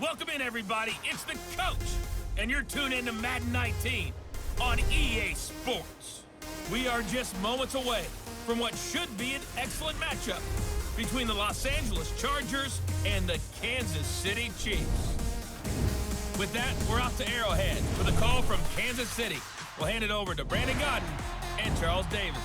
Welcome in, everybody. It's the coach, and you're tuned in to Madden 19 on EA Sports. We are just moments away from what should be an excellent matchup between the Los Angeles Chargers and the Kansas City Chiefs. With that, we're off to Arrowhead with a call from Kansas City. We'll hand it over to Brandon Godden and Charles Davis.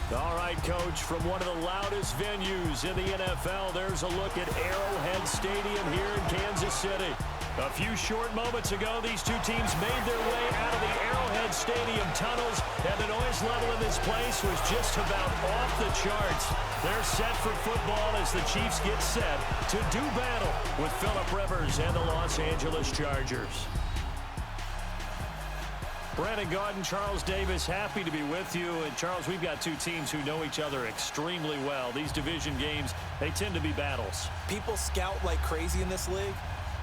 All right, Coach, from one of the loudest venues in the NFL, there's a look at Arrowhead Stadium here in Kansas City. A few short moments ago, these two teams made their way out of the Arrowhead Stadium tunnels, and the noise level in this place was just about off the charts. They're set for football as the Chiefs get set to do battle with Phillip Rivers and the Los Angeles Chargers. Brandon Godden, Charles Davis, happy to be with you. And Charles, we've got two teams who know each other extremely well. These division games, they tend to be battles. People scout like crazy in this league,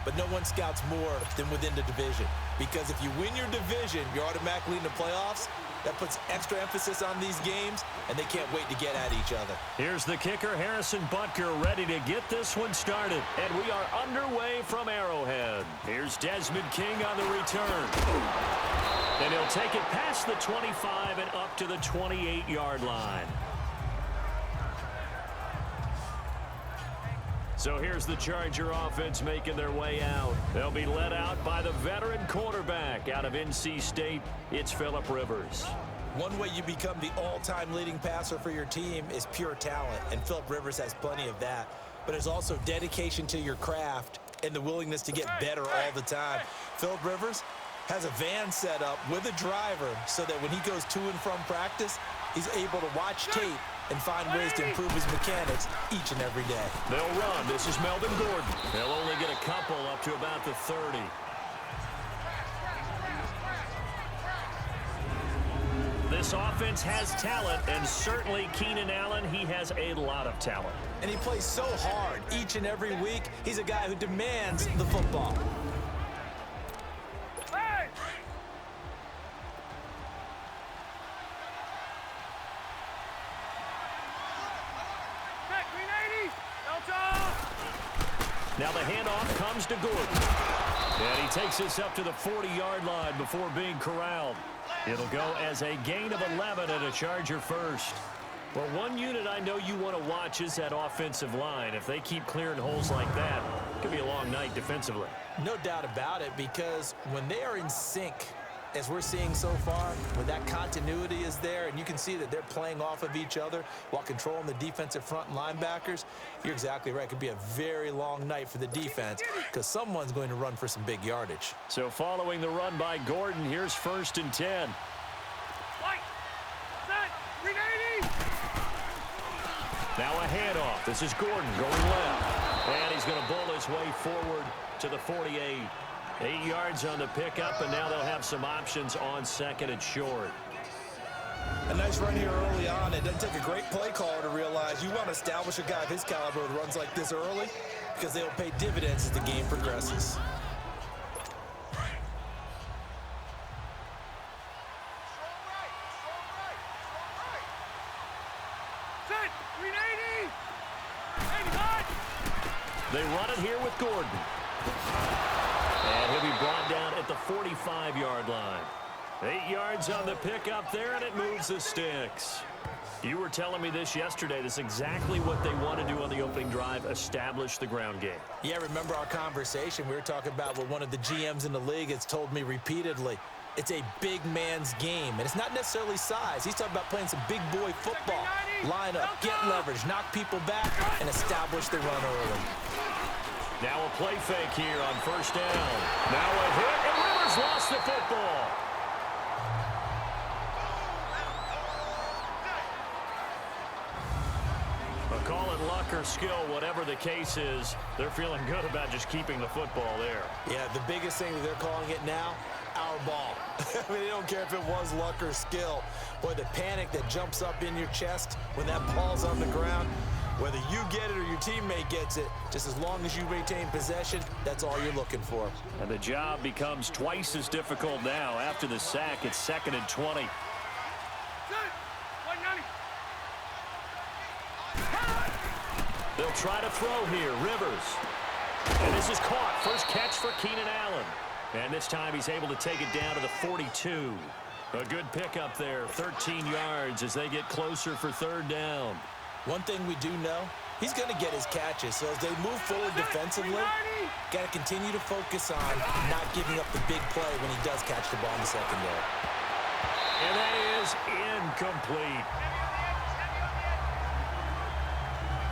but no one scouts more than within the division. Because if you win your division, you're automatically in the playoffs. That puts extra emphasis on these games, and they can't wait to get at each other. Here's the kicker, Harrison Butker, ready to get this one started. And we are underway from Arrowhead. Here's Desmond King on the return. And he'll take it past the 25 and up to the 28-yard line. So here's the Charger offense making their way out. They'll be led out by the veteran quarterback out of NC State. It's Phillip Rivers. One way you become the all-time leading passer for your team is pure talent, and Phillip Rivers has plenty of that. But there's also dedication to your craft and the willingness to get better all the time. Phillip Rivers has a van set up with a driver so that when he goes to and from practice, he's able to watch tape and find ways to improve his mechanics each and every day. They'll run. This is Melvin Gordon. They'll only get a couple up to about the 30. This offense has talent, and certainly Keenan Allen, he has a lot of talent. And he plays so hard each and every week. He's a guy who demands the football. Now the handoff comes to Gordon. And he takes this up to the 40-yard line before being corralled. It'll go as a gain of 11 and a Charger first. Well, one unit I know you want to watch is that offensive line. If they keep clearing holes like that, it could be a long night defensively. No doubt about it, because when they are in sync, as we're seeing so far, when that continuity is there and you can see that they're playing off of each other while controlling the defensive front and linebackers, you're exactly right. It could be a very long night for the defense because someone's going to run for some big yardage. So following the run by Gordon, here's 1st and 10. Now a handoff. This is Gordon going left. And he's going to bowl his way forward to the 48. 8 yards on the pickup, and now they'll have some options on 2nd and short. A nice run here early on. It doesn't take a great play caller to realize you want to establish a guy of his caliber who runs like this early because they'll pay dividends as the game progresses. They run it here with Gordon. And he'll be brought down at the 45-yard line. 8 yards on the pickup there, and it moves the sticks. You were telling me this yesterday. This is exactly what they want to do on the opening drive, establish the ground game. Yeah, remember our conversation? We were talking about what one of the GMs in the league has told me repeatedly. It's a big man's game, and it's not necessarily size. He's talking about playing some big boy football. Line up, get leverage, knock people back, and establish the run early. Now a play fake here on 1st down. Now a hit, and Rivers lost the football. Call it luck or skill, whatever the case is, they're feeling good about just keeping the football there. Yeah, the biggest thing that they're calling it now, our ball. I mean, they don't care if it was luck or skill. Boy, the panic that jumps up in your chest when that ball's on the ground, whether you get it or your teammate gets it, just as long as you retain possession, that's all you're looking for. And the job becomes twice as difficult now. After the sack, it's 2nd and 20. They'll try to throw here. Rivers. And this is caught. First catch for Keenan Allen. And this time he's able to take it down to the 42. A good pickup there. 13 yards as they get closer for third down. One thing we do know, he's going to get his catches. So as they move forward defensively, got to continue to focus on not giving up the big play when he does catch the ball in the secondary. And that is incomplete.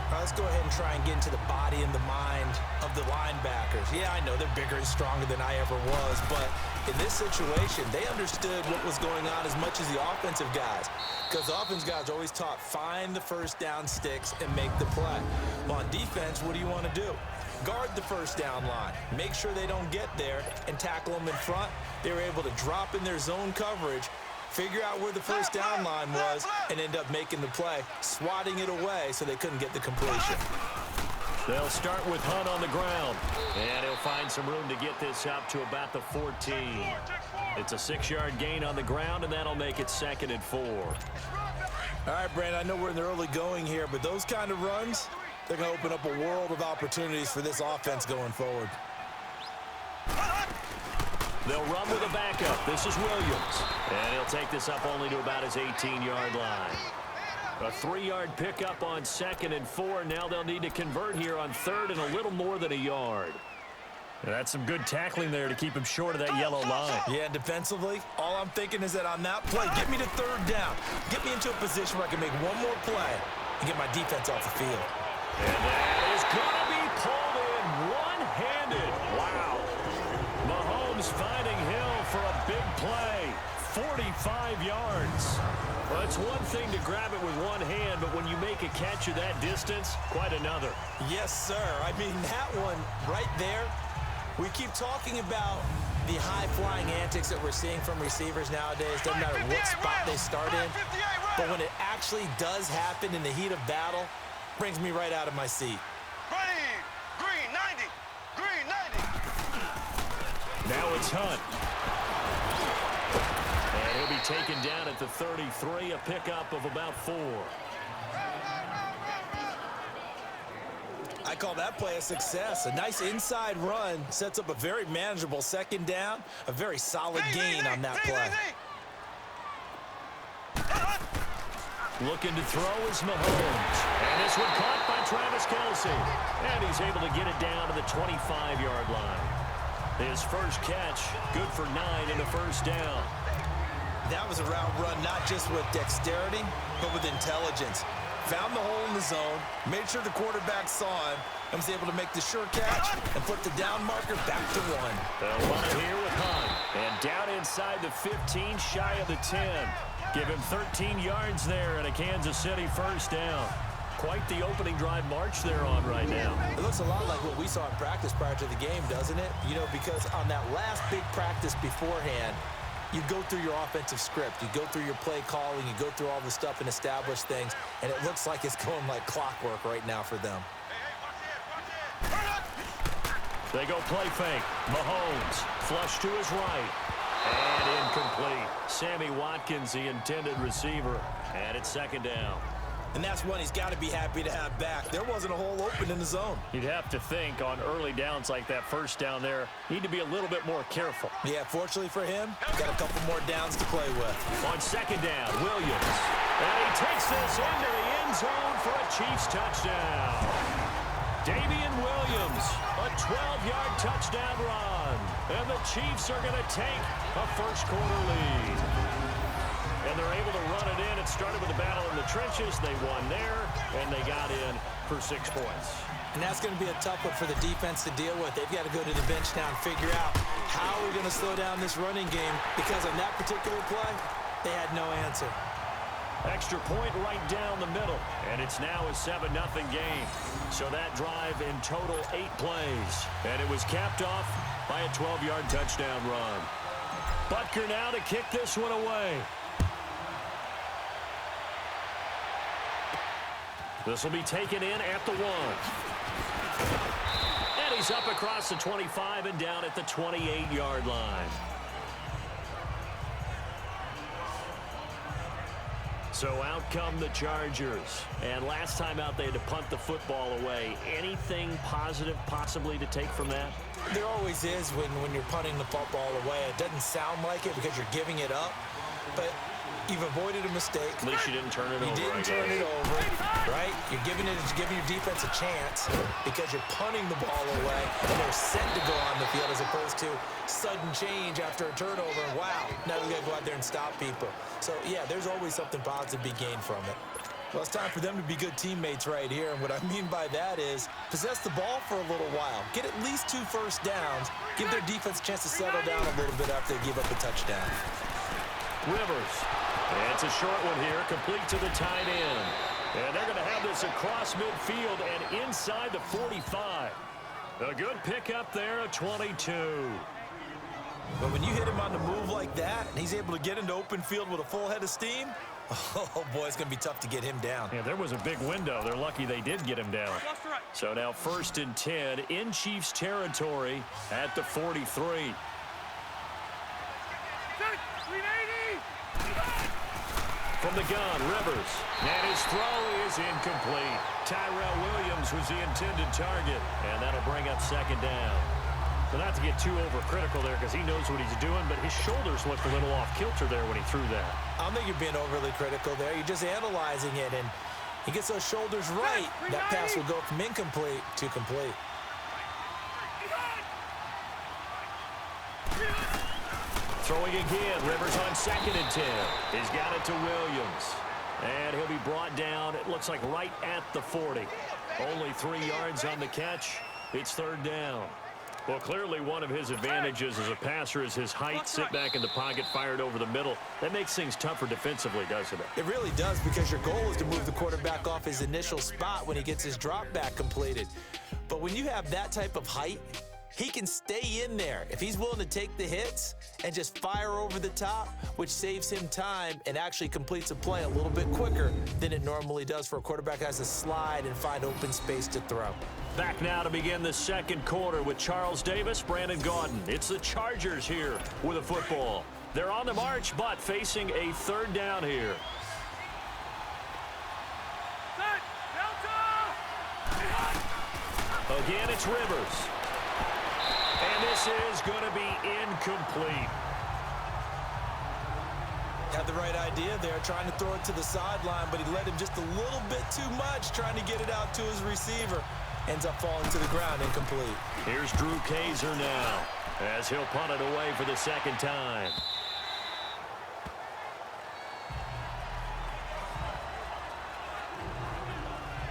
All right, let's go ahead and try and get into the body and the mind of the linebackers. Yeah, I know they're bigger and stronger than I ever was, but in this situation, they understood what was going on as much as the offensive guys. Because the offensive guys are always taught, find the first down sticks and make the play. Well, on defense, what do you want to do? Guard the first down line. Make sure they don't get there and tackle them in front. They were able to drop in their zone coverage, figure out where the first down line was, and end up making the play, swatting it away so they couldn't get the completion. They'll start with Hunt on the ground, and he'll find some room to get this up to about the 14. It's a 6-yard gain on the ground, and that'll make it 2nd and 4. All right, Brandon, I know we're in the early going here, but those kind of runs, they're going to open up a world of opportunities for this offense going forward. They'll run with a backup. This is Williams. And he'll take this up only to about his 18-yard line. A 3-yard pickup on 2nd and 4. Now they'll need to convert here on 3rd and a little more than a yard. That's some good tackling there to keep him short of that yellow line. Yeah, defensively, all I'm thinking is that on that play, get me to 3rd down. Get me into a position where I can make one more play and get my defense off the field. And that is going to be pulled in one-handed. Wow. Mahomes finding Hill for a big play. 45 yards. Well, it's one thing to grab it with one hand, but when you make a catch of that distance, quite another. Yes, sir. I mean, that one right there, we keep talking about the high-flying antics that we're seeing from receivers nowadays. Doesn't matter what spot they start in. But when it actually does happen in the heat of battle, brings me right out of my seat. Green 90. Green 90. Now it's Hunt. And he'll be taken down at the 33, a pickup of about 4. I call that play a success. A nice inside run sets up a very manageable 2nd down, a very solid gain on that play. Looking to throw is Mahomes. And this one caught by Travis Kelce. And he's able to get it down to the 25-yard line. His first catch, good for 9 in the first down. That was a route run not just with dexterity, but with intelligence. Found the hole in the zone, made sure the quarterback saw him, and was able to make the sure catch and put the down marker back to 1. They'll run it here with Hunt. And down inside the 15, shy of the 10. Give him 13 yards there and a Kansas City first down. Quite the opening drive march they're on right now. It looks a lot like what we saw in practice prior to the game, doesn't it? You know, because on that last big practice beforehand, you go through your offensive script, you go through your play calling, you go through all the stuff and establish things, and it looks like it's going like clockwork right now for them. They go play fake. Mahomes, flush to his right. And incomplete. Sammy Watkins, the intended receiver. And it's 2nd down. And that's one he's got to be happy to have back. There wasn't a hole open in the zone. You'd have to think on early downs like that first down there, need to be a little bit more careful. Yeah, fortunately for him, got a couple more downs to play with. On 2nd down, Williams. And he takes this into the end zone for a Chiefs touchdown. Damian Williams, a 12-yard touchdown run. And the Chiefs are going to take a first-quarter lead. And they're able to run it in. It started with a battle in the trenches. They won there, and they got in for 6 points. And that's going to be a tough one for the defense to deal with. They've got to go to the bench now and figure out how we're going to slow down this running game, because on that particular play, they had no answer. Extra point right down the middle, and it's now a 7-0 game. So that drive in total 8 plays, and it was capped off by a 12-yard touchdown run. Butker now to kick this one away. This will be taken in at the 1. And he's up across the 25 and down at the 28-yard line. So out come the Chargers. And last time out, they had to punt the football away. Anything positive possibly to take from that? There always is when you're punting the football away. It doesn't sound like it because you're giving it up, but you've avoided a mistake. At least you didn't turn it over. You didn't turn it over, right? You're giving your defense a chance because you're punting the ball away, and they're set to go on the field as opposed to sudden change after a turnover. And wow, now we got to go out there and stop people. So, yeah, there's always something positive to be gained from it. Well, it's time for them to be good teammates right here, and what I mean by that is possess the ball for a little while. Get at least 2 first downs. Give their defense a chance to settle down a little bit after they give up a touchdown. Rivers. And it's a short one here, complete to the tight end. And they're going to have this across midfield and inside the 45. A good pickup there, a 22. But when you hit him on the move like that, and he's able to get into open field with a full head of steam, oh, boy, it's going to be tough to get him down. Yeah, there was a big window. They're lucky they did get him down. So now 1st and 10 in Chiefs territory at the 43. From the gun, Rivers. And his throw is incomplete. Tyrell Williams was the intended target, and that'll bring up 2nd down. So not to get too overcritical there because he knows what he's doing, but his shoulders looked a little off kilter there when he threw that. I don't think you're being overly critical there. You're just analyzing it, and he gets those shoulders right. That pass will go from incomplete to complete. Throwing again, Rivers on 2nd and 10. He's got it to Williams. And he'll be brought down, it looks like right at the 40. Only 3 yards on the catch. It's 3rd down. Well, clearly one of his advantages as a passer is his height. Sit back in the pocket, fired over the middle. That makes things tougher defensively, doesn't it? It really does, because your goal is to move the quarterback off his initial spot when he gets his drop back completed. But when you have that type of height, he can stay in there if he's willing to take the hits and just fire over the top, which saves him time and actually completes a play a little bit quicker than it normally does for a quarterback that has to slide and find open space to throw. Back now to begin the 2nd quarter with Charles Davis, Brandon Gaudin. It's the Chargers here with a football. They're on the march, but facing a 3rd down here. Again, it's Rivers. And this is going to be incomplete. Had the right idea there, trying to throw it to the sideline, but he led him just a little bit too much, trying to get it out to his receiver. Ends up falling to the ground, incomplete. Here's Drew Kaiser now, as he'll punt it away for the 2nd time.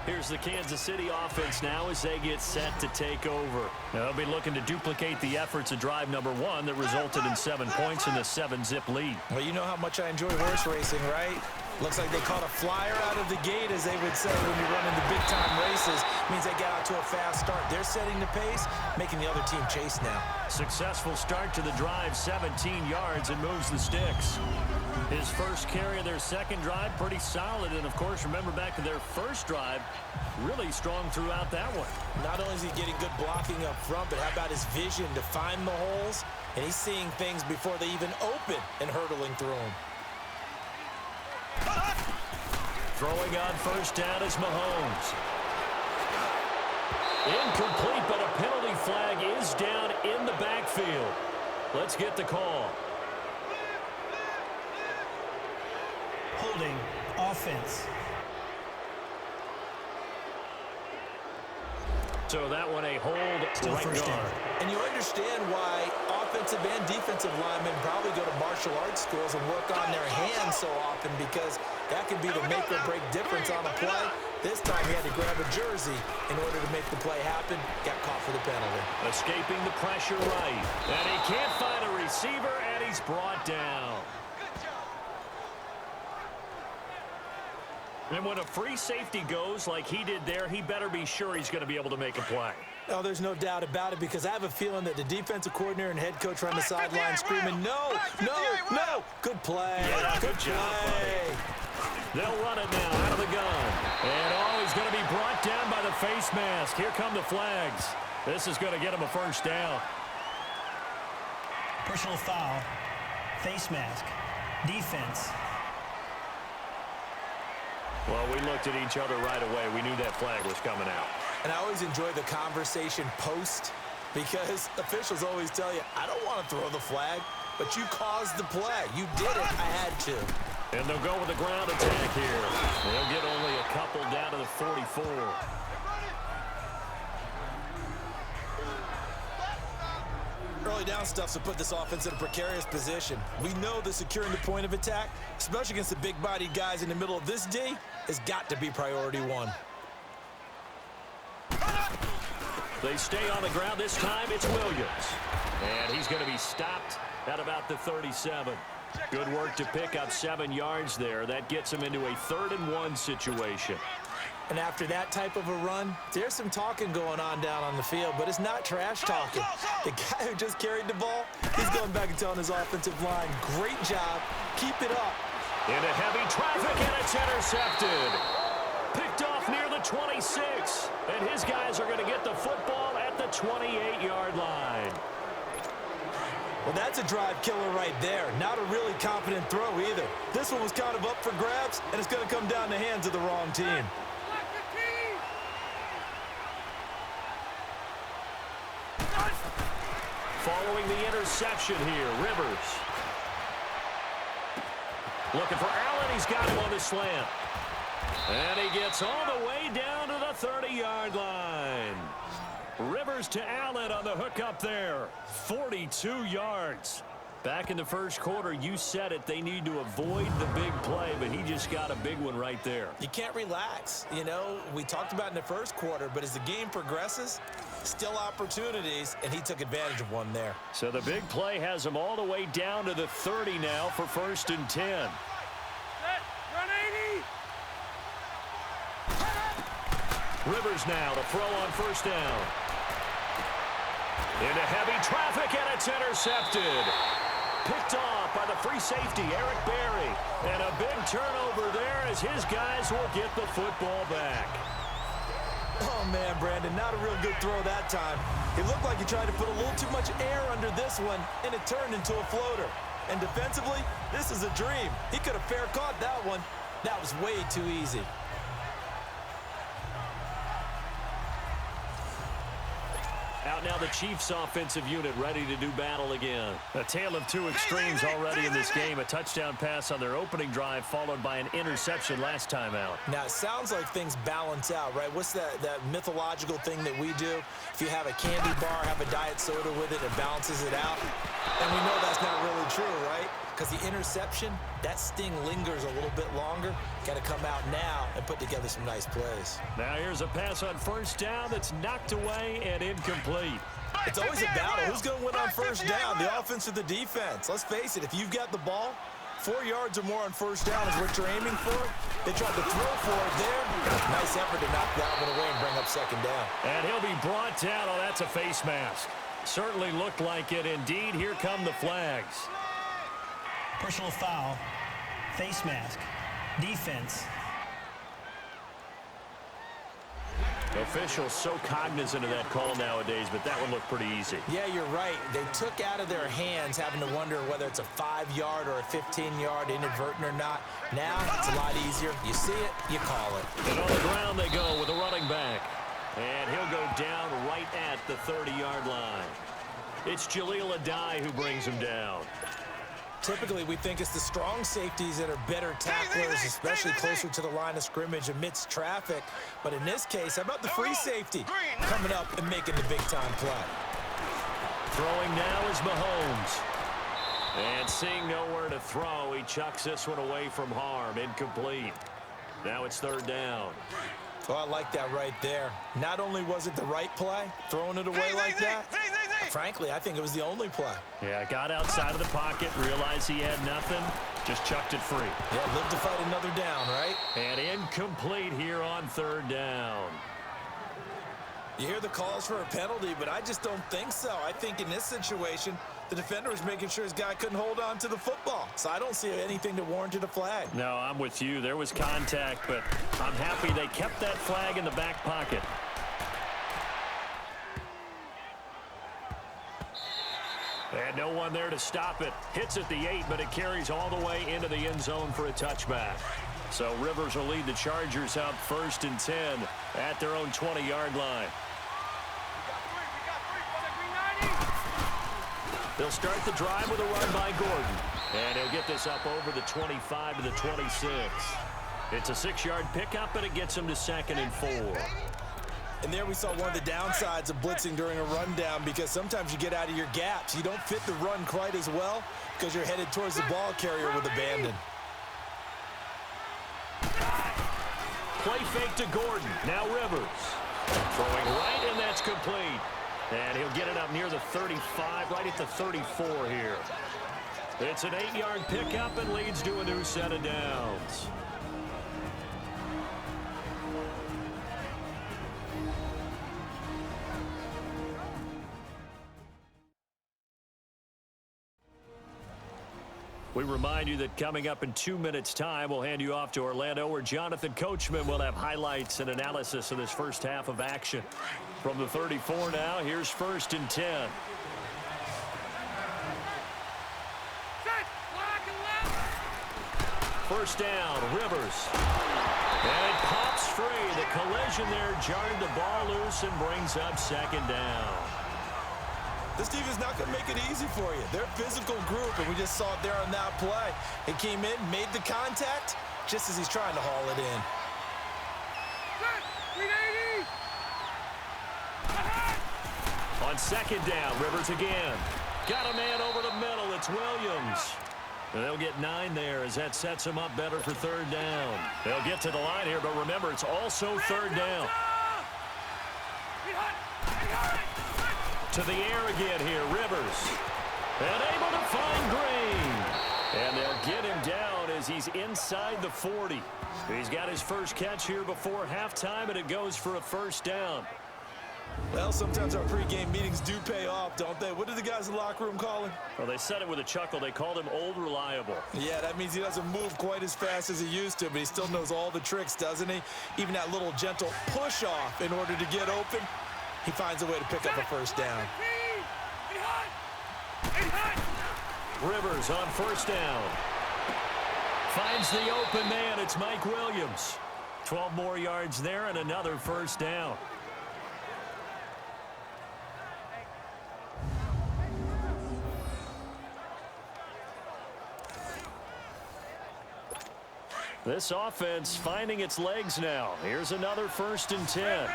Here's the Kansas City offense now as they get set to take over. They'll be looking to duplicate the efforts of drive number 1 that resulted in 7 points in the 7-zip lead. Well, you know how much I enjoy horse racing, right? Looks like they caught a flyer out of the gate, as they would say when you're running the big-time races. Means they get out to a fast start. They're setting the pace, making the other team chase now. Successful start to the drive, 17 yards, and moves the sticks. His first carry of their 2nd drive, pretty solid. And, of course, remember back to their 1st drive, really strong throughout that one. Not only is he getting good blocking up front, but how about his vision to find the holes? And he's seeing things before they even open and hurtling through them. Throwing on 1st down is Mahomes. Incomplete, but a penalty flag is down in the backfield. Let's get the call. Holding offense. So that one a hold Still right first guard. down. And you understand why offensive and defensive linemen probably go to martial arts schools and work on their hands so often, because that can be the make or break difference on a play. This time he had to grab a jersey in order to make the play happen. Got caught for the penalty. Escaping the pressure right. And he can't find a receiver, and he's brought down. And when a free safety goes like he did there, he better be sure he's going to be able to make a play. Oh, there's no doubt about it, because I have a feeling that the defensive coordinator and head coach are on the sideline screaming, no, no, no. Good play. Yeah, good job, play. They'll run it now out of the gun. And oh, he's going to be brought down by the face mask. Here come the flags. This is going to get him a 1st down. Personal foul. Face mask. Defense. Well, we looked at each other right away. We knew that flag was coming out. And I always enjoy the conversation post because officials always tell you, I don't want to throw the flag, but you caused the play. You did it. I had to. And they'll go with the ground attack here. They'll get only a couple down to the 44. Early down stuff to put this offense in a precarious position. We know that securing the point of attack, especially against the big-bodied guys in the middle of this D, has got to be priority one. They stay on the ground. This time it's Williams. And he's going to be stopped at about the 37. Good work to pick up 7 yards there. That gets him into a 3rd and 1 situation. And after that type of a run, there's some talking going on down on the field, but it's not trash talking. The guy who just carried the ball, he's going back and telling his offensive line, great job, keep it up. Into heavy traffic, and it's intercepted. Picked off near the 26, and his guys are going to get the football at the 28-yard line. Well, that's a drive killer right there. Not a really confident throw either. This one was kind of up for grabs, and it's going to come down the hands of the wrong team. Following the interception here, Rivers. Looking for Allen. He's got him on the slant. And he gets all the way down to the 30-yard line. Rivers to Allen on the hookup there. 42 yards. Back in the first quarter, you said it, they need to avoid the big play, but he just got a big one right there. You can't relax. You know, we talked about in the first quarter, but as the game progresses, still opportunities, and he took advantage of one there. So the big play has him all the way down to the 30 now for 1st and 10. Run 80. Rivers now to throw on 1st down. Into heavy traffic, and it's intercepted. Picked off by the free safety, Eric Berry. And a big turnover there as his guys will get the football back. Oh, man, Brandon, not a real good throw that time. It looked like he tried to put a little too much air under this one, and it turned into a floater. And defensively, this is a dream. He could have fair caught that one. That was way too easy. Out now the Chiefs offensive unit ready to do battle again. A tale of two extremes already in this game. A touchdown pass on their opening drive followed by an interception last time out. Now, it sounds like things balance out, right? What's that mythological thing that we do? If you have a candy bar, have a diet soda with it, it balances it out. And we know that's not really true, right? Because the interception, that sting lingers a little bit longer. Got to come out now and put together some nice plays. Now here's a pass on 1st down that's knocked away and incomplete. It's always a battle. Who's going to win on 1st down, the offense or the defense? Let's face it, if you've got the ball, 4 yards or more on 1st down is what you're aiming for. They tried to throw for it there. Nice effort to knock that one away and bring up 2nd down. And he'll be brought down. Oh, that's a face mask. Certainly looked like it. Indeed, here come the flags. Personal foul, face mask, defense. Officials so cognizant of that call nowadays, but that one looked pretty easy. Yeah, you're right. They took out of their hands having to wonder whether it's a 5-yard or a 15-yard inadvertent or not. Now it's a lot easier. You see it, you call it. And on the ground they go with a running back. And he'll go down right at the 30-yard line. It's Jaleel Adai who brings him down. Typically, we think it's the strong safeties that are better tacklers, especially closer to the line of scrimmage amidst traffic. But in this case, how about the free safety coming up and making the big-time play? Throwing now is Mahomes. And seeing nowhere to throw, he chucks this one away from harm. Incomplete. Now it's 3rd down. Oh, I like that right there. Not only was it the right play, throwing it away like that, frankly, I think it was the only play. Yeah, got outside of the pocket, realized he had nothing, just chucked it free. Yeah, live to fight another down, right? And incomplete here on 3rd down. You hear the calls for a penalty, but I just don't think so. I think in this situation, the defender was making sure his guy couldn't hold on to the football. So I don't see anything that warranted a flag. No, I'm with you. There was contact, but I'm happy they kept that flag in the back pocket. And no one there to stop it. Hits at the 8, but it carries all the way into the end zone for a touchback. So Rivers will lead the Chargers out 1st and 10 at their own 20-yard line. They'll start the drive with a run by Gordon. And he'll get this up over the 25 to the 26. It's a 6-yard pickup, and it gets him to 2nd and 4. And there we saw one of the downsides of blitzing during a rundown, because sometimes you get out of your gaps. You don't fit the run quite as well because you're headed towards the ball carrier with abandon. Play fake to Gordon. Now Rivers. Throwing right, and that's complete. And he'll get it up near the 35, right at the 34 here. It's an 8-yard pickup and leads to a new set of downs. We remind you that coming up in 2 minutes' time, we'll hand you off to Orlando, where Jonathan Coachman will have highlights and analysis of this first half of action. From the 34 now, here's 1st and 10. First down, Rivers. And it pops free. The collision there jarred the ball loose and brings up 2nd down. This defense is not going to make it easy for you. They're a physical group, and we just saw it there on that play. It came in, made the contact, just as he's trying to haul it in. On 2nd down, Rivers again. Got a man over the middle. It's Williams. And they'll get 9 there as that sets them up better for 3rd down. They'll get to the line here, but remember, it's also 3rd down. To the air again here, Rivers. And able to find Green. And they'll get him down as he's inside the 40. He's got his first catch here before halftime, and it goes for a 1st down. Well, sometimes our pregame meetings do pay off, don't they? What did the guys in the locker room call him? Well, they said it with a chuckle. They called him Old Reliable. Yeah, that means he doesn't move quite as fast as he used to, but he still knows all the tricks, doesn't he? Even that little gentle push-off in order to get open. He finds a way to pick up a 1st down. Rivers on 1st down. Finds the open man. It's Mike Williams. 12 more yards there and another 1st down. This offense finding its legs now. Here's another 1st and 10.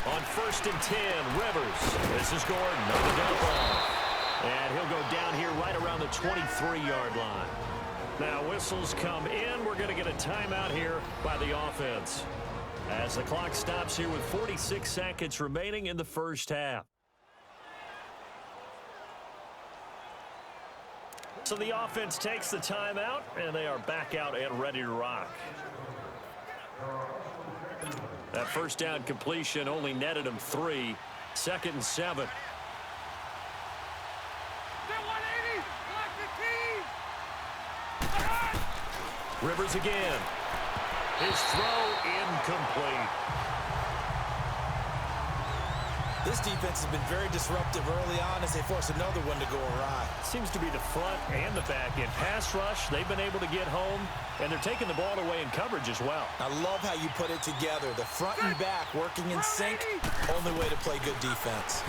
On 1st and 10, Rivers. This is Gordon on the dump off. And he'll go down here right around the 23-yard line. Now whistles come in. We're going to get a timeout here by the offense, as the clock stops here with 46 seconds remaining in the first half. So the offense takes the timeout, and they are back out and ready to rock. That 1st down completion only netted him 3. 2nd and 7. Rivers again. His throw incomplete. This defense has been very disruptive early on as they force another one to go awry. Seems to be the front and the back end. Pass rush, they've been able to get home, and they're taking the ball away in coverage as well. I love how you put it together. The front and back working in sync, only way to play good defense.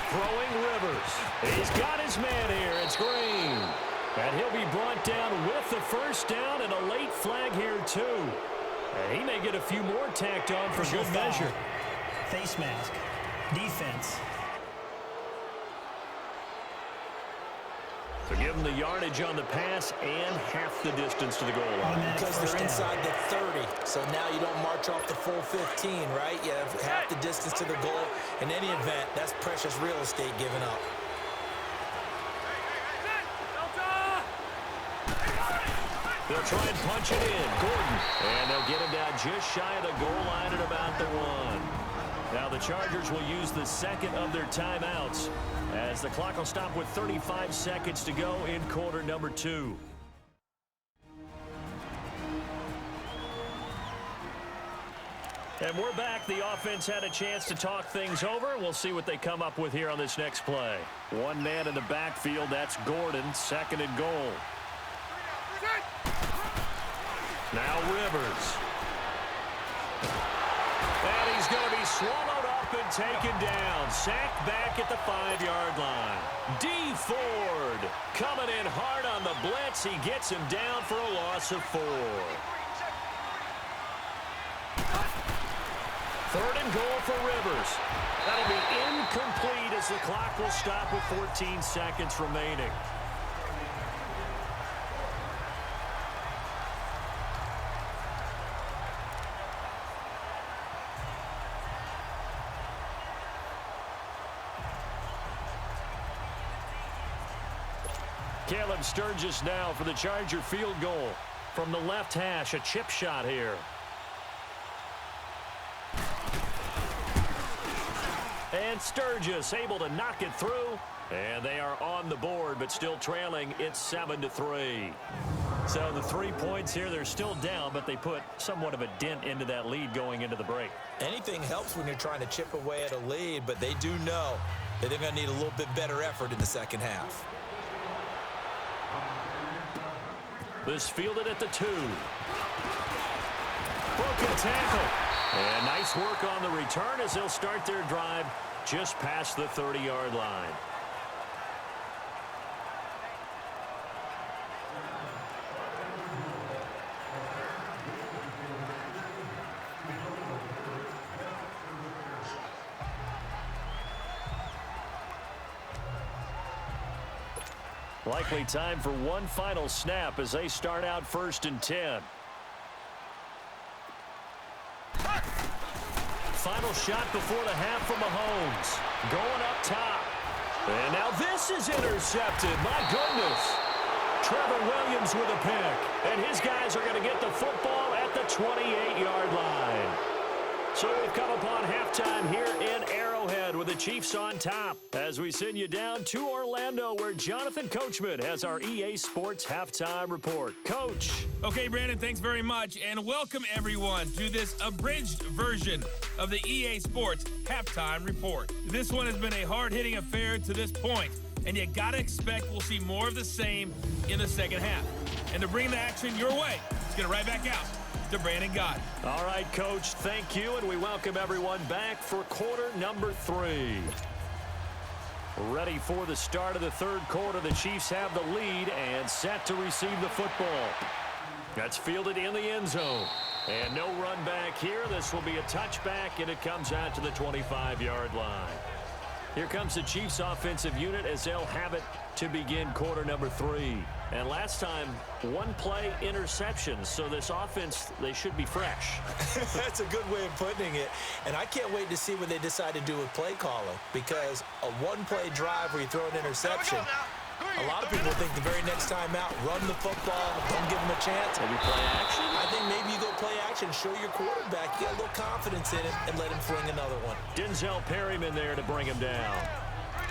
Throwing Rivers. He's got his man here. It's Green. And he'll be brought down with the 1st down and a late flag here too. And he may get a few more tacked on for good measure. Face mask. Defense. So give them the yardage on the pass and half the distance to the goal line. Because they're inside the 30, so now you don't march off the full 15, right? You have half the distance to the goal. In any event, that's precious real estate given up. They'll try and punch it in. Gordon. And they'll get him down just shy of the goal line at about the 1. Now the Chargers will use the 2nd of their timeouts, as the clock will stop with 35 seconds to go in quarter number 2. And we're back. The offense had a chance to talk things over. We'll see what they come up with here on this next play. One man in the backfield. That's Gordon. 2nd and goal. Now Rivers. And he's going to be swallowed up and taken down. Sacked back at the 5-yard line. D. Ford coming in hard on the blitz. He gets him down for a loss of 4. 3rd and goal for Rivers. That'll be incomplete as the clock will stop with 14 seconds remaining. Caleb Sturgis now for the Charger field goal. From the left hash, a chip shot here. And Sturgis able to knock it through. And they are on the board, but still trailing. It's 7-3. So the 3 points here, they're still down, but they put somewhat of a dent into that lead going into the break. Anything helps when you're trying to chip away at a lead, but they do know that they're going to need a little bit better effort in the second half. This fielded at the 2. Broken tackle. And nice work on the return as they'll start their drive just past the 30-yard line. Likely time for one final snap as they start out 1st and 10. Final shot before the half from Mahomes. Going up top. And now this is intercepted. My goodness. Trevor Williams with a pick. And his guys are going to get the football at the 28-yard line. So we've come upon halftime here in Arrowhead with the Chiefs on top as we send you down to Orlando where Jonathan Coachman has our EA Sports Halftime Report. Coach. Okay, Brandon, thanks very much, and welcome everyone to this abridged version of the EA Sports Halftime Report. This one has been a hard-hitting affair to this point, and you gotta expect we'll see more of the same in the second half. And to bring the action your way, let's get it right back out to Brandon Gott. All right, Coach, thank you, and we welcome everyone back for quarter number 3. Ready for the start of the 3rd quarter. The Chiefs have the lead and set to receive the football. That's fielded in the end zone. And no run back here. This will be a touchback, and it comes out to the 25-yard line. Here comes the Chiefs offensive unit as they'll have it to begin quarter number 3. And last time, 1 play interception. So this offense, they should be fresh. That's a good way of putting it. And I can't wait to see what they decide to do with play calling. Because a 1-play drive where you throw an interception, a lot of people think the very next time out, run the football, don't give them a chance. Maybe play action? I think maybe you go play action, show your quarterback, you get a little confidence in it, and let him fling another one. Denzel Perryman there to bring him down.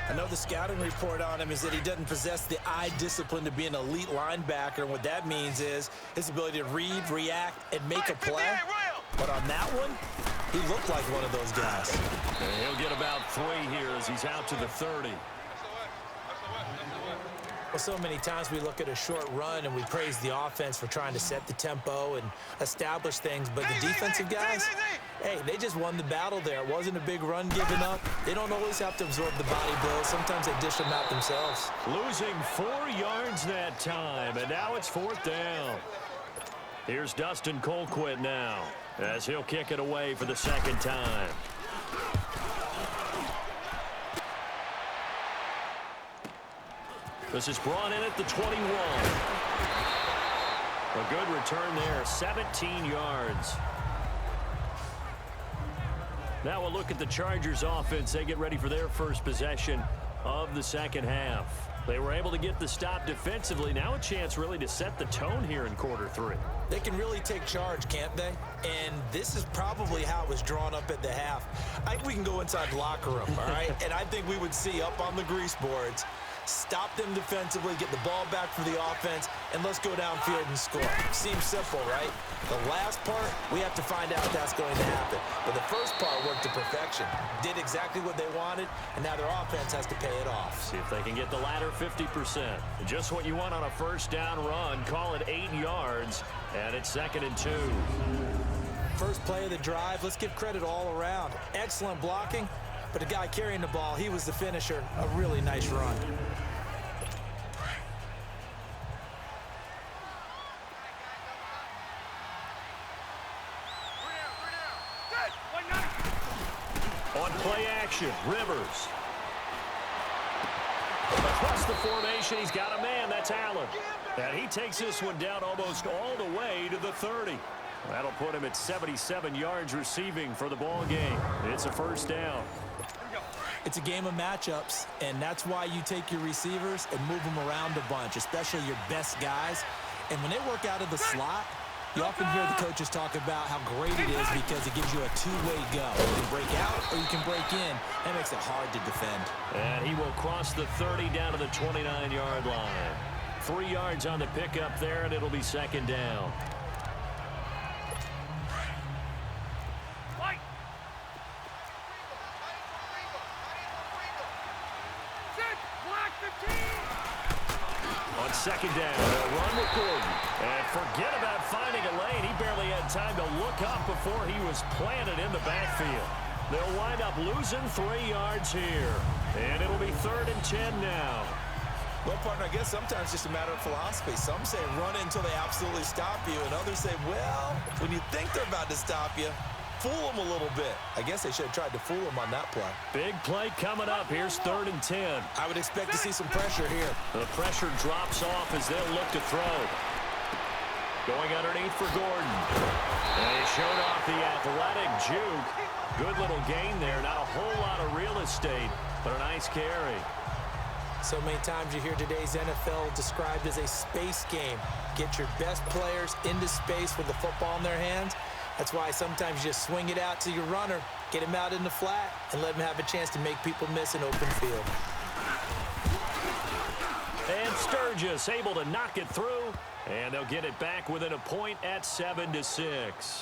I know the scouting report on him is that he doesn't possess the eye discipline to be an elite linebacker, and what that means is his ability to read, react, and make a play. But on that one, he looked like one of those guys. And he'll get about 3 here as he's out to the 30. Well, so many times we look at a short run and we praise the offense for trying to set the tempo and establish things, but the defensive guys, hey, they just won the battle there. It wasn't a big run given up. They don't always have to absorb the body blows. Sometimes they dish them out themselves. Losing 4 yards that time, and now it's 4th down. Here's Dustin Colquitt now as he'll kick it away for the 2nd time. This is brought in at the 21. A good return there, 17 yards. Now we'll look at the Chargers offense. They get ready for their first possession of the second half. They were able to get the stop defensively. Now a chance really to set the tone here in quarter 3. They can really take charge, can't they? And this is probably how it was drawn up at the half. I think we can go inside the locker room, all right? And I think we would see up on the grease boards, stop them defensively, get the ball back for the offense, and let's go downfield and score. Seems simple, right? The last part, we have to find out if that's going to happen. But the first part worked to perfection. Did exactly what they wanted, and now their offense has to pay it off. See if they can get the latter 50%. Just what you want on a first down run. Call it 8 yards, and it's 2nd and 2. First play of the drive, let's give credit all around. Excellent blocking, but the guy carrying the ball, he was the finisher. A really nice run. On play action, Rivers. Across the formation, he's got a man. That's Allen. And he takes this one down almost all the way to the 30. That'll put him at 77 yards receiving for the ball game. It's a first down. It's a game of matchups, and that's why you take your receivers and move them around a bunch, especially your best guys. And when they work out of the slot, you often hear the coaches talk about how great it is because it gives you a two-way go. You can break out or you can break in. That makes it hard to defend. And he will cross the 30 down to the 29-yard line. 3 yards on the pickup there, and it'll be 2nd down. On 2nd down, they'll run with Gordon. And forget about finding a lane. He barely had time to look up before he was planted in the backfield. They'll wind up losing 3 yards here. And it'll be 3rd and 10 now. Well, partner, I guess sometimes it's just a matter of philosophy. Some say run it until they absolutely stop you, and others say, well, when you think they're about to stop you, fool them a little bit. I guess they should have tried to fool them on that play. Big play coming up. Here's 3rd and 10. I would expect to see some pressure here. The pressure drops off as they'll look to throw. Going underneath for Gordon. And he showed off the athletic juke. Good little gain there. Not a whole lot of real estate, but a nice carry. So many times you hear today's NFL described as a space game. Get your best players into space with the football in their hands. That's why sometimes you just swing it out to your runner, get him out in the flat, and let him have a chance to make people miss an open field. And Sturgis able to knock it through, and they'll get it back within a point at 7-6.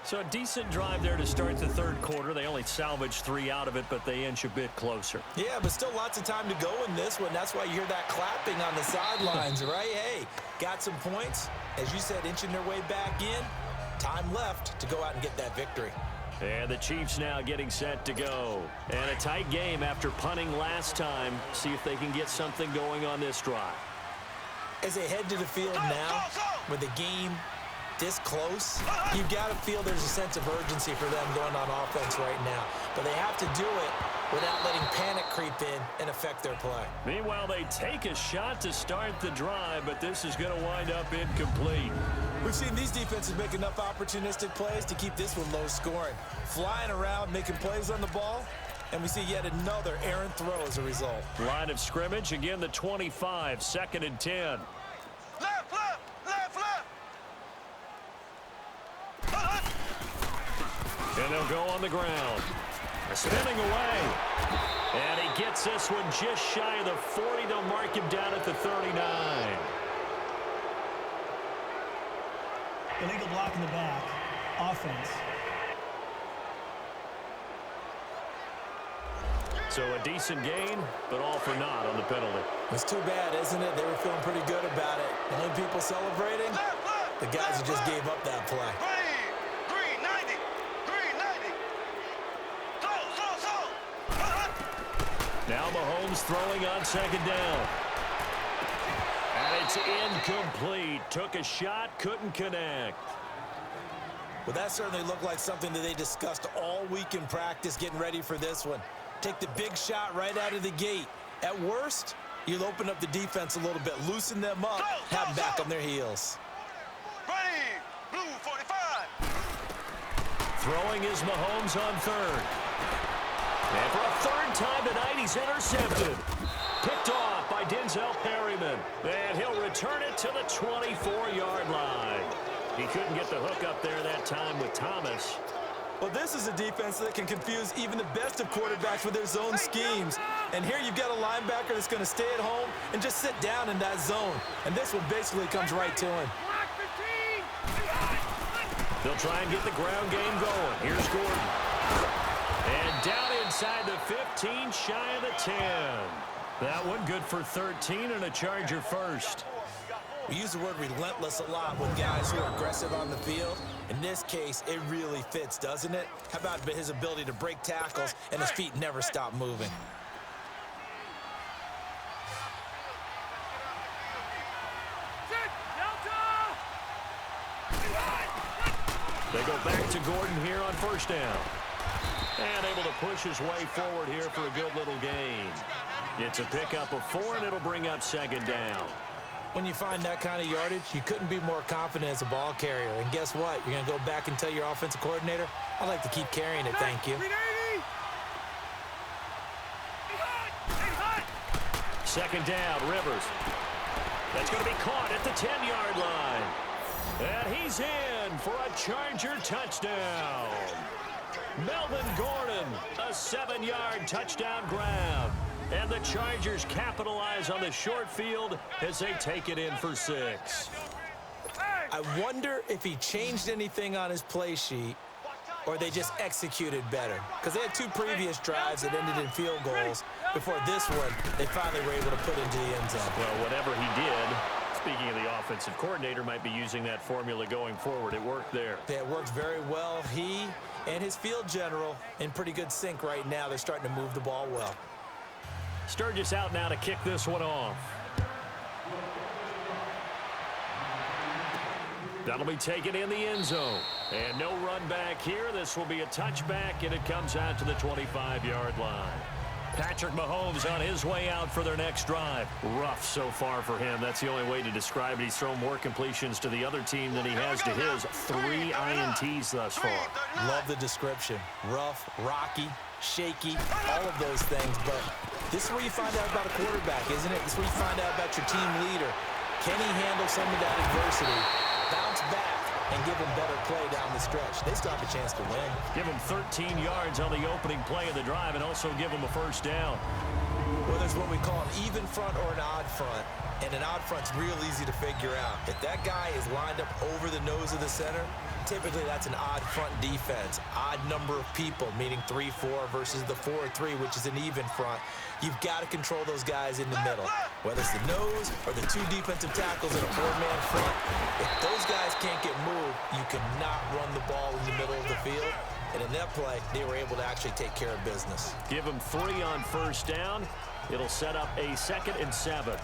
So a decent drive there to start the 3rd quarter. They only salvaged 3 out of it, but they inch a bit closer. Yeah, but still lots of time to go in this one. That's why you hear that clapping on the sidelines, right? Hey, got some points. As you said, inching their way back in. Time left to go out and get that victory. And the Chiefs now getting set to go. And a tight game after punting last time. See if they can get something going on this drive. As they head to the field now, with the game this close, you've got to feel there's a sense of urgency for them going on offense right now. But they have to do it without letting panic creep in and affect their play. Meanwhile, they take a shot to start the drive, but this is going to wind up incomplete. We've seen these defenses make enough opportunistic plays to keep this one low scoring. Flying around, making plays on the ball, and we see yet another errant throw as a result. Line of scrimmage, again the 25, 2nd and 10. Left, left, left, left. And they'll go on the ground. Spinning away. And he gets this one just shy of the 40. They'll mark him down at the 39. Illegal block in the back. Offense. So a decent gain, but all for naught on the penalty. It's too bad, isn't it? They were feeling pretty good about it. The only people celebrating, the guys who just gave up that play. Green 90. Green 90. So. Now Mahomes throwing on 2nd down. And it's incomplete. Took a shot, couldn't connect. Well, that certainly looked like something that they discussed all week in practice getting ready for this one. Take the big shot right out of the gate. At worst, you'll open up the defense a little bit, loosen them up, have them back on their heels. Ready, blue 45. Throwing is Mahomes on 3rd. And for a 3rd time tonight, he's intercepted. Picked off by Denzel Perryman. And he'll return it to the 24-yard line. He couldn't get the hook up there that time with Thomas. Well, this is a defense that can confuse even the best of quarterbacks with their zone schemes. And here you've got a linebacker that's going to stay at home and just sit down in that zone. And this one basically comes right to him. They'll try and get the ground game going. Here's Gordon. And down inside the 15, shy of the 10. That one good for 13 and a Charger first. We use the word relentless a lot with guys who are aggressive on the field. In this case, it really fits, doesn't it? How about his ability to break tackles and his feet never stop moving? They go back to Gordon here on first down. And able to push his way forward here for a good little gain. It's a pickup of 4, and it'll bring up second down. When you find that kind of yardage, you couldn't be more confident as a ball carrier. And guess what? You're going to go back and tell your offensive coordinator, I'd like to keep carrying it, thank you. Second down, Rivers. That's going to be caught at the 10-yard line. And he's in for a Charger touchdown. Melvin Gordon, a 7-yard touchdown grab. And the Chargers capitalize on the short field as they take it in for 6. I wonder if he changed anything on his play sheet or they just executed better. Because they had 2 previous drives that ended in field goals. Before this one, they finally were able to put into the end zone. Well, whatever he did, speaking of the offensive coordinator, might be using that formula going forward. It worked there. Yeah, it worked very well. He and his field general in pretty good sync right now. They're starting to move the ball well. Sturgis out now to kick this one off. That'll be taken in the end zone. And no run back here. This will be a touchback, and it comes out to the 25-yard line. Patrick Mahomes on his way out for their next drive. Rough so far for him. That's the only way to describe it. He's thrown more completions to the other team than he has to his. 3 INTs thus far. Love the description. Rough, rocky, shaky, all of those things. But this is where you find out about a quarterback, isn't it? This is where you find out about your team leader. Can he handle some of that adversity, bounce back, and give him better play down the stretch? They still have a chance to win. Give him 13 yards on the opening play of the drive and also give him a first down. Well, there's what we call an even front or an odd front. And an odd front's real easy to figure out. If that guy is lined up over the nose of the center, typically that's an odd front defense. Odd number of people, meaning 3-4 versus the 4-3, which is an even front. You've got to control those guys in the middle. Whether it's the nose or the 2 defensive tackles in a 4-man front, if those guys can't get moved, you cannot run the ball in the middle of the field. And in that play, they were able to actually take care of business. Give them 3 on first down. It'll set up a 2nd and 7.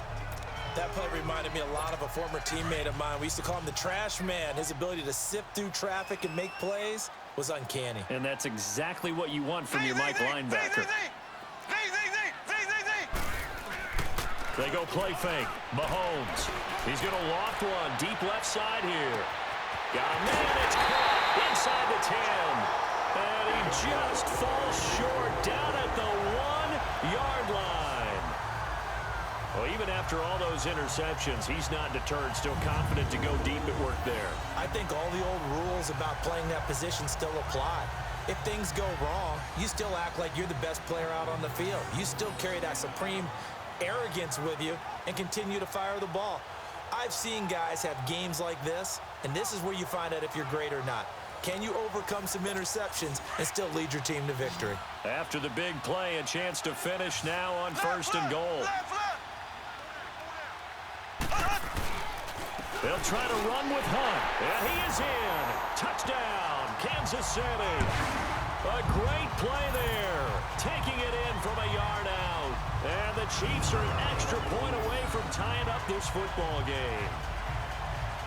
That play reminded me a lot of a former teammate of mine. We used to call him the trash man. His ability to sift through traffic and make plays was uncanny. And that's exactly what you want from your Mike linebacker. They go play fake. Mahomes. He's going to loft one. Deep left side here. Got a man. It's caught inside the 10. And he just falls short down at the 1-yard line. Well, even after all those interceptions, he's not deterred, still confident to go deep at work there. I think all the old rules about playing that position still apply. If things go wrong, you still act like you're the best player out on the field. You still carry that supreme arrogance with you and continue to fire the ball. I've seen guys have games like this, and this is where you find out if you're great or not. Can you overcome some interceptions and still lead your team to victory? After the big play, a chance to finish now on 1st and goal. They'll try to run with Hunt, and he is in. Touchdown, Kansas City. A great play there, taking it in from a yard out. And the Chiefs are an extra point away from tying up this football game.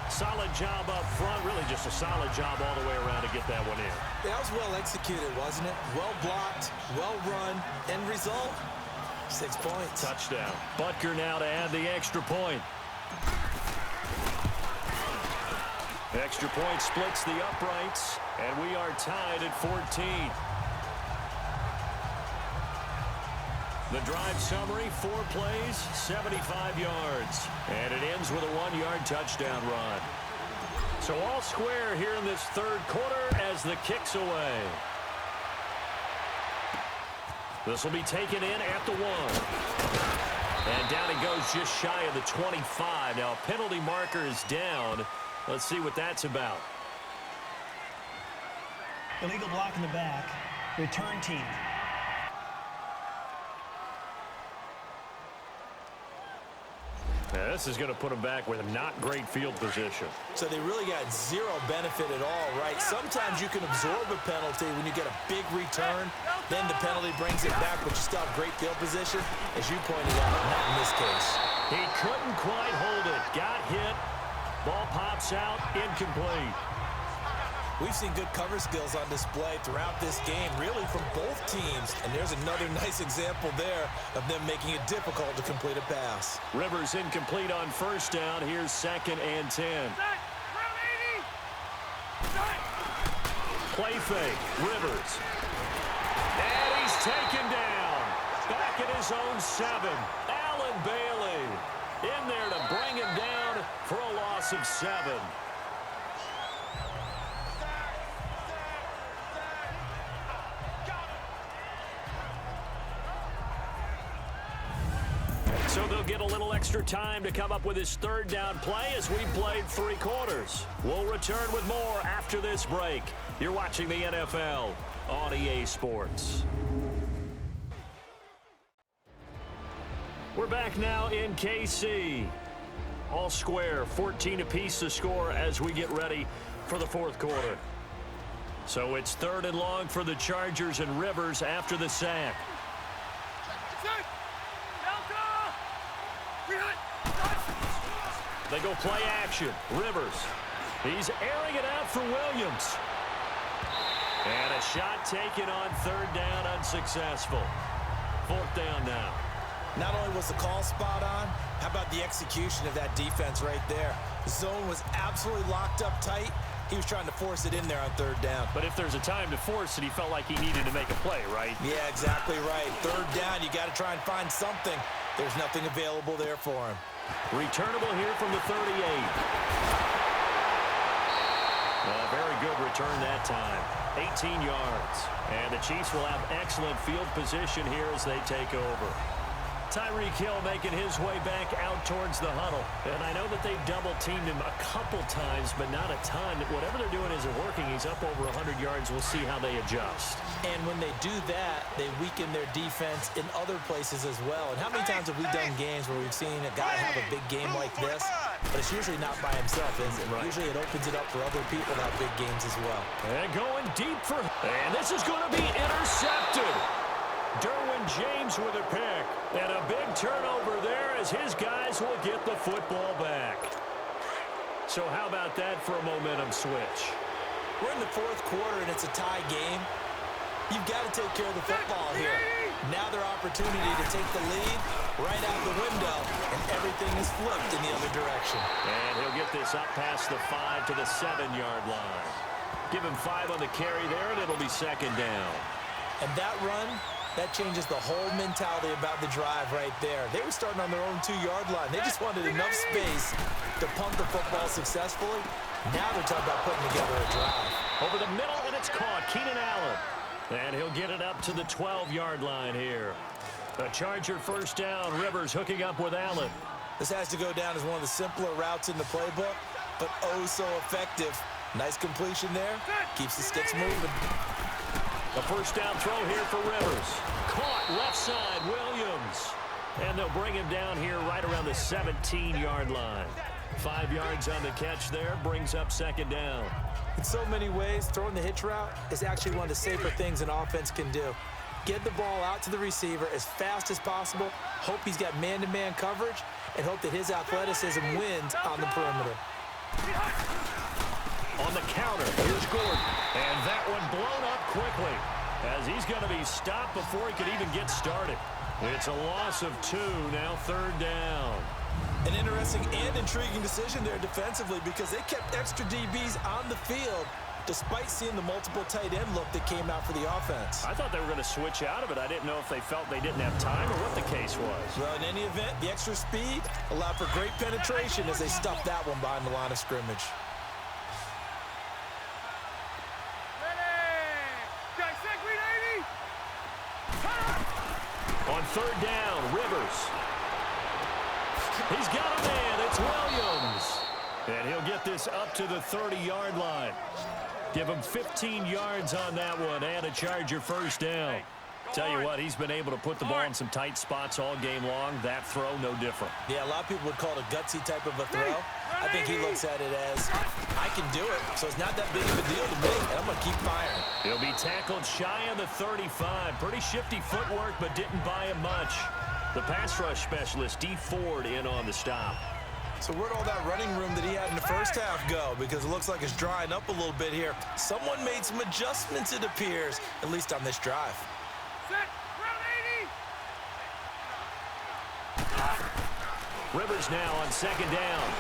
Solid job up front, really just a solid job all the way around to get that one in. That was well executed, wasn't it? Well blocked, well run, end result, 6 points. Touchdown. Butker now to add the extra point. Extra point splits the uprights, and we are tied at 14. The drive summary, 4 plays, 75 yards. And it ends with a 1-yard touchdown run. So all square here in this third quarter as the kick's away. This will be taken in at the 1. And down he goes just shy of the 25. Now a penalty marker is down. Let's see what that's about. Illegal block in the back. Return team. Now, this is going to put them back with not great field position. So they really got zero benefit at all, right? Sometimes you can absorb a penalty when you get a big return. Then the penalty brings it back, but you still have great field position. As you pointed out, not in this case. He couldn't quite hold it. Got hit. Ball pops out. Incomplete. We've seen good cover skills on display throughout this game, really from both teams. And there's another nice example there of them making it difficult to complete a pass. Rivers incomplete on first down. Here's 2nd and 10. Play fake. Rivers. And he's taken down. Back at his own 7. Allen Bailey in there to bring him down for a loss of 7. So they'll get a little extra time to come up with his third down play as we played 3 quarters. We'll return with more after this break. You're watching the NFL on EA Sports. We're back now in KC. All square, 14 apiece to score as we get ready for the 4th quarter. So it's 3rd and long for the Chargers and Rivers after the sack. They go play action. Rivers. He's airing it out for Williams. And a shot taken on 3rd down, unsuccessful. 4th down now. Not only was the call spot on, how about the execution of that defense right there? The zone was absolutely locked up tight. He was trying to force it in there on 3rd down. But if there's a time to force it, he felt like he needed to make a play, right? Yeah, exactly right. 3rd down, you got to try and find something. There's nothing available there for him. Returnable here from the 38. A very good return that time. 18 yards. And the Chiefs will have excellent field position here as they take over. Tyreek Hill making his way back out towards the huddle. And I know that they've double-teamed him a couple times, but not a ton. Whatever they're doing isn't working. He's up over 100 yards. We'll see how they adjust. And when they do that, they weaken their defense in other places as well. And how many times have we done games where we've seen a guy have a big game like this? But it's usually not by himself, is it? Right. Usually it opens it up for other people to have big games as well. And going deep for... And this is going to be intercepted. Derwin James with a pick. And a big turnover there as his guys will get the football back. So how about that for a momentum switch? We're in the 4th quarter and it's a tie game. You've got to take care of the football here. Now their opportunity to take the lead right out the window, and everything is flipped in the other direction. And he'll get this up past the 5 to the 7-yard line. Give him 5 on the carry there, and it'll be 2nd down. And that run, that changes the whole mentality about the drive right there. They were starting on their own 2-yard line. They just wanted enough space to pump the football successfully. Now they're talking about putting together a drive. Over the middle, and it's caught. Keenan Allen. And he'll get it up to the 12-yard line here. A Charger 1st down. Rivers hooking up with Allen. This has to go down as one of the simpler routes in the playbook, but oh so effective. Nice completion there. Keeps the sticks moving. A 1st down throw here for Rivers. Caught left side, Williams. And they'll bring him down here right around the 17-yard line. 5 yards on the catch there. Brings up 2nd down. In so many ways, throwing the hitch route is actually one of the safer things an offense can do. Get the ball out to the receiver as fast as possible, hope he's got man-to-man coverage, and hope that his athleticism wins on the perimeter. On the counter, here's Gordon. And that one blown up quickly as he's going to be stopped before he could even get started. It's a loss of 2, now 3rd down. An interesting and intriguing decision there defensively because they kept extra DBs on the field despite seeing the multiple tight end look that came out for the offense. I thought they were going to switch out of it. I didn't know if they felt they didn't have time or what the case was. Well, in any event, the extra speed allowed for great penetration as they stuffed that one behind the line of scrimmage. third down. Rivers. He's got a man. It's Williams. And he'll get this up to the 30-yard line. Give him 15 yards on that one and a Charger first down. Tell you what, he's been able to put the ball in some tight spots all game long. That throw, no different. Yeah, a lot of people would call it a gutsy type of a throw. I think he looks at it as, I can do it, so it's not that big of a deal to me, and I'm going to keep firing. He'll be tackled shy of the 35. Pretty shifty footwork, but didn't buy him much. The pass rush specialist, D. Ford, in on the stop. So where'd all that running room that he had in the first half go? Because it looks like it's drying up a little bit here. Someone made some adjustments, it appears, at least on this drive. Rivers now on second down.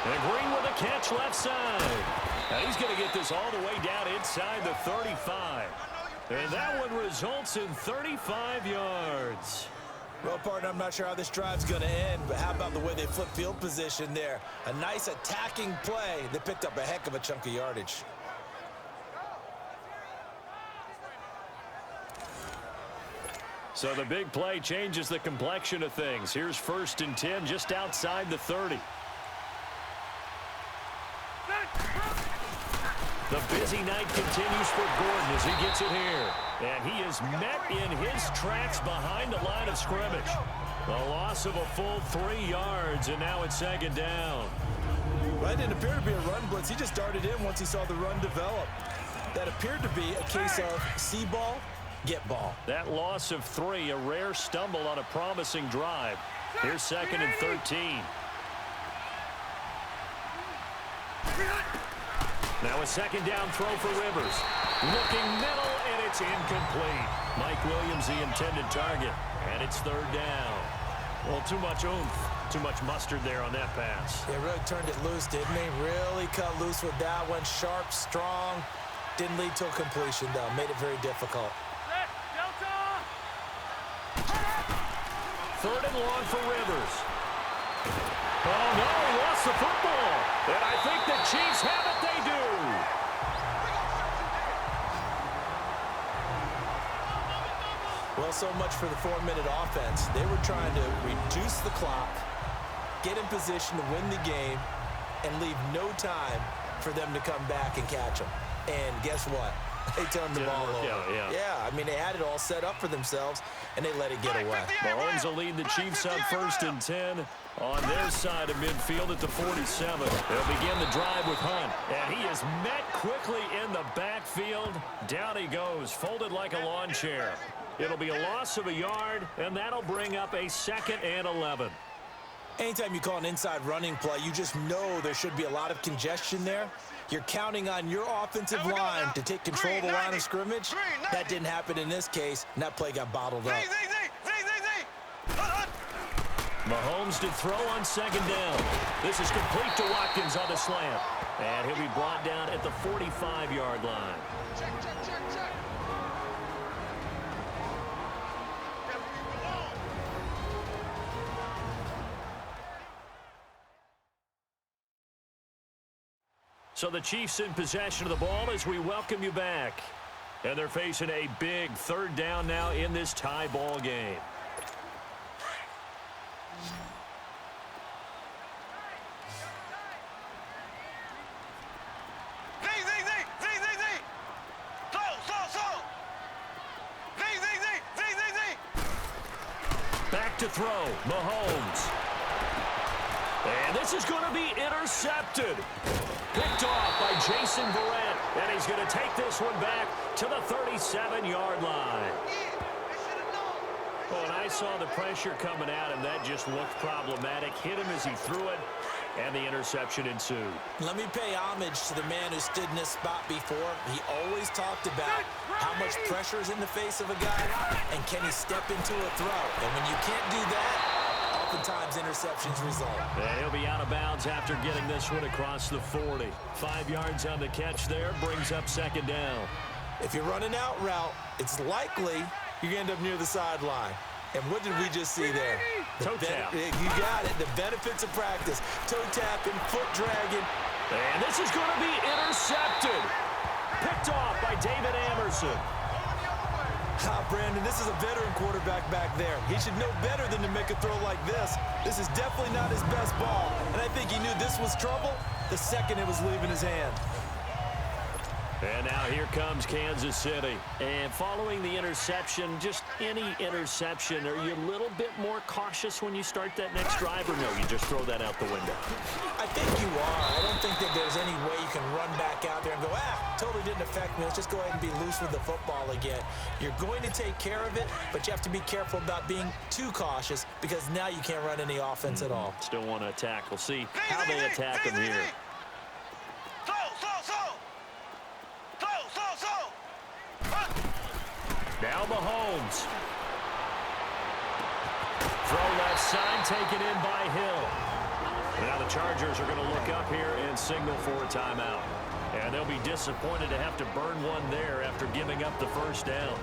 And Green with a catch left side. And he's going to get this all the way down inside the 35. And that one results in 35 yards. Well, partner, I'm not sure how this drive's going to end, but how about the way they flip field position there? A nice attacking play that picked up a heck of a chunk of yardage. So the big play changes the complexion of things. Here's 1st and 10 just outside the 30. The busy night continues for Gordon as he gets it here. And he is met in his tracks behind the line of scrimmage. A loss of a full 3 yards, and now it's second down. Well, it didn't appear to be a run blitz. He just darted in once he saw the run develop. That appeared to be a case of see ball, get ball. That loss of 3, a rare stumble on a promising drive. Here's 2nd and 13. Now a second down throw for Rivers. Looking middle, and it's incomplete. Mike Williams, the intended target, and it's 3rd down. Well, too much oomph, too much mustard there on that pass. He really turned it loose, didn't he? Really cut loose with that one. Sharp, strong. Didn't lead to a completion, though. Made it very difficult. 3rd and long for Rivers. Oh, no, he lost the football. And I think the Chiefs have it. They do. Well, so much for the 4-minute offense. They were trying to reduce the clock, get in position to win the game, and leave no time for them to come back and catch them. And guess what? They turned the ball over. Yeah, I mean, they had it all set up for themselves, and they let it get away. Mahomes will lead the Chiefs on 1st and 10 on their side of midfield at the 47. They'll begin the drive with Hunt, and he is met quickly in the backfield. Down he goes, folded like a lawn chair. It'll be a loss of a yard, and that'll bring up a 2nd and 11. Anytime you call an inside running play, you just know there should be a lot of congestion there. You're counting on your offensive line to take control of the line of scrimmage. That didn't happen in this case, and that play got bottled up. Mahomes to throw on 2nd down. This is complete to Watkins on the slant. And he'll be brought down at the 45-yard line. So the Chiefs in possession of the ball as we welcome you back. And they're facing a big 3rd down now in this tie ball game. Back to throw, Mahomes. And this is going to be intercepted. Picked off by Jason Verrett. And he's going to take this one back to the 37-yard line. Well, and I saw the pressure coming at him. That just looked problematic. Hit him as he threw it, and the interception ensued. Let me pay homage to the man who stood in this spot before. He always talked about how much pressure is in the face of a guy, and can he step into a throw. And when you can't do that, oftentimes interceptions result. And he'll be out of bounds after getting this one across the 40. 5 yards on the catch there, brings up 2nd down. If you're running out route, it's likely you're going to end up near the sideline. And what did we just see there? Toe tap. You got it. The benefits of practice. Toe tapping, foot dragging. And this is going to be intercepted. Picked off by David Amerson. Brandon, this is a veteran quarterback back there. He should know better than to make a throw like this. This is definitely not his best ball, and I think he knew this was trouble the second it was leaving his hand. And now here comes Kansas City. And following the interception, just any interception, are you a little bit more cautious when you start that next drive, or no, you just throw that out the window? I think you are. I don't think that there's any way you can run back out there and go, totally didn't affect me. Let's just go ahead and be loose with the football again. You're going to take care of it, but you have to be careful about being too cautious because now you can't run any offense at all. Still want to attack. We'll see how they attack him here. Now Mahomes. Throw left side, taken in by Hill. Now the Chargers are going to look up here and signal for a timeout. And they'll be disappointed to have to burn one there after giving up the first down.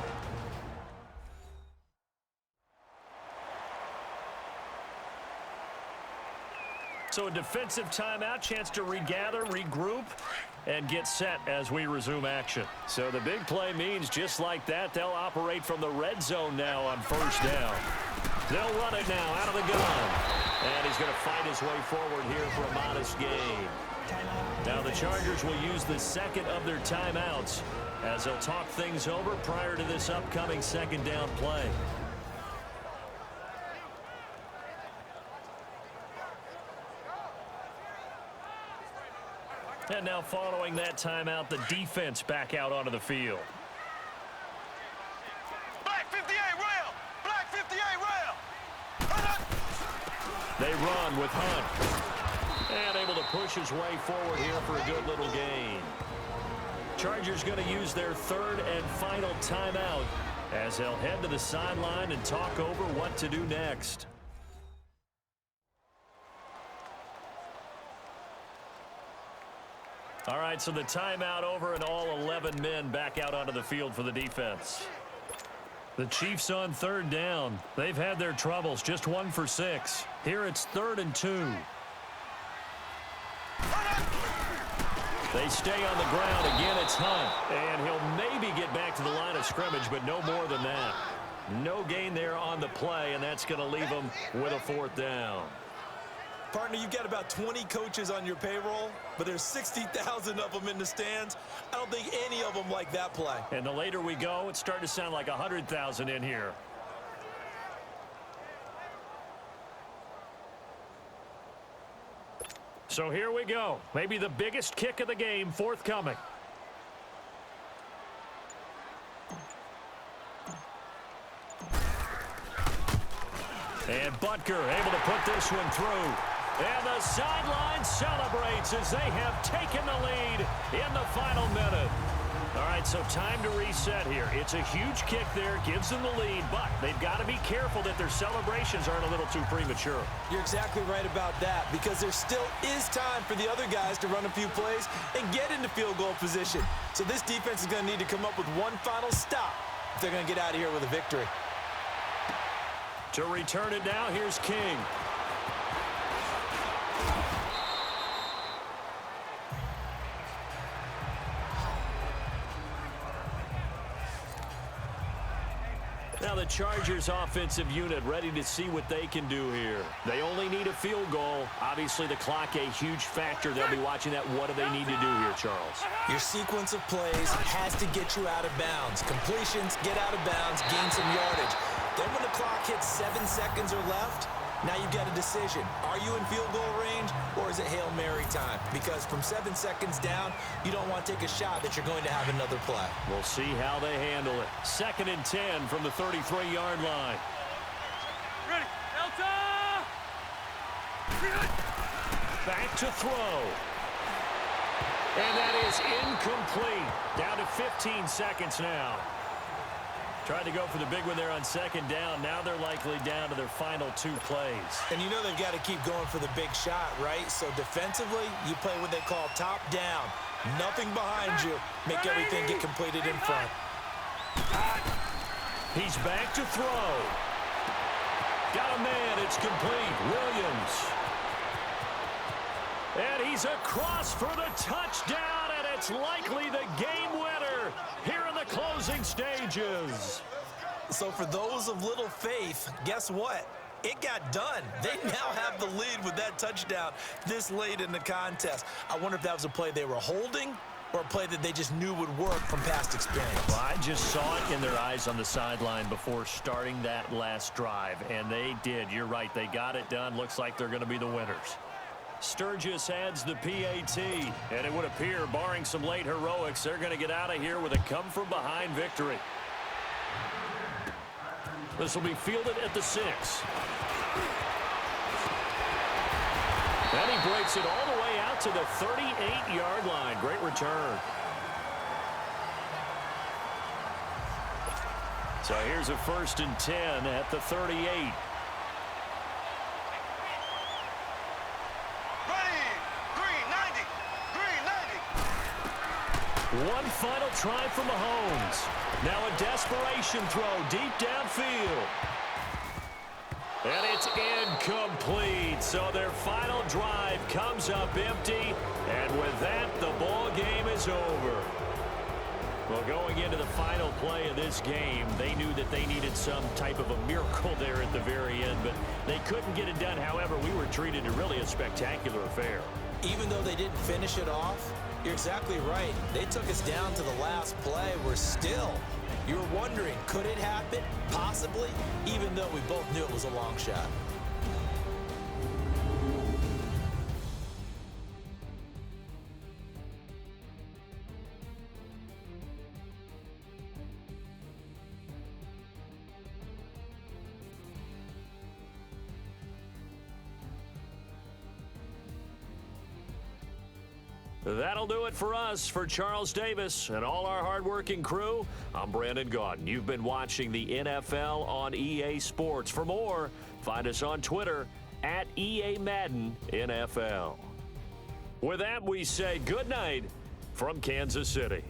So a defensive timeout, chance to regather, regroup, and get set as we resume action. So the big play means just like that, they'll operate from the red zone now on first down. They'll run it now out of the gun. And he's going to fight his way forward here for a modest gain. Now the Chargers will use the second of their timeouts as they'll talk things over prior to this upcoming second down play. And now following that timeout, the defense back out onto the field. Black 58 rail! Black 58 rail! They run with Hunt. And able to push his way forward here for a good little gain. Chargers going to use their third and final timeout as they'll head to the sideline and talk over what to do next. All right, so the timeout over and all 11 men back out onto the field for the defense. The Chiefs on third down. They've had their troubles, just 1 for 6. Here it's 3rd and 2. They stay on the ground. Again, it's Hunt. And he'll maybe get back to the line of scrimmage, but no more than that. No gain there on the play, and that's going to leave them with a 4th down. Partner, you've got about 20 coaches on your payroll, but there's 60,000 of them in the stands. I don't think any of them like that play. And the later we go, it's starting to sound like 100,000 in here. So here we go. Maybe the biggest kick of the game forthcoming. And Butker able to put this one through. And the sideline celebrates as they have taken the lead in the final minute. All right, so time to reset here. It's a huge kick there, gives them the lead, but they've got to be careful that their celebrations aren't a little too premature. You're exactly right about that, because there still is time for the other guys to run a few plays and get into field goal position. So this defense is going to need to come up with one final stop if they're going to get out of here with a victory. To return it now, here's King. Now the Chargers offensive unit ready to see what they can do here. They only need a field goal. Obviously the clock a huge factor. They'll be watching that. What do they need to do here, Charles? Your sequence of plays has to get you out of bounds. Completions, get out of bounds, gain some yardage. Then when the clock hits 7 seconds or left, now you've got a decision. Are you in field goal range, or is it Hail Mary time? Because from 7 seconds down, you don't want to take a shot that you're going to have another play. We'll see how they handle it. 2nd and 10 from the 33-yard line. Ready, Delta! Back to throw. And that is incomplete. Down to 15 seconds now. Tried to go for the big one there on 2nd down. Now they're likely down to their final 2 plays. And you know they've got to keep going for the big shot, right? So defensively, you play what they call top down. Nothing behind you. Make everything get completed in front. He's back to throw. Got a man. It's complete. Williams. And he's across for the touchdown, and it's likely the game winner here in the closing stages. So for those of little faith, guess what? It got done. They now have the lead with that touchdown this late in the contest. I wonder if that was a play they were holding or a play that they just knew would work from past experience. Well, I just saw it in their eyes on the sideline before starting that last drive, and they did. You're right. They got it done. Looks like they're going to be the winners. Sturgis adds the PAT, and it would appear, barring some late heroics, they're going to get out of here with a come-from-behind victory. This will be fielded at the 6. And he breaks it all the way out to the 38-yard line. Great return. So here's a 1st and 10 at the 38. One final try from Mahomes. Now a desperation throw deep downfield. And it's incomplete. So their final drive comes up empty. And with that, the ball game is over. Well, going into the final play of this game, they knew that they needed some type of a miracle there at the very end, but they couldn't get it done. However, we were treated to really a spectacular affair. Even though they didn't finish it off, you're exactly right. They took us down to the last play. We're still, you were wondering, could it happen? Possibly, even though we both knew it was a long shot. That'll do it for us. For Charles Davis and all our hardworking crew, I'm Brandon Gaudin. You've been watching the NFL on EA Sports. For more, find us on Twitter at EA Madden NFL. With that, we say good night from Kansas City.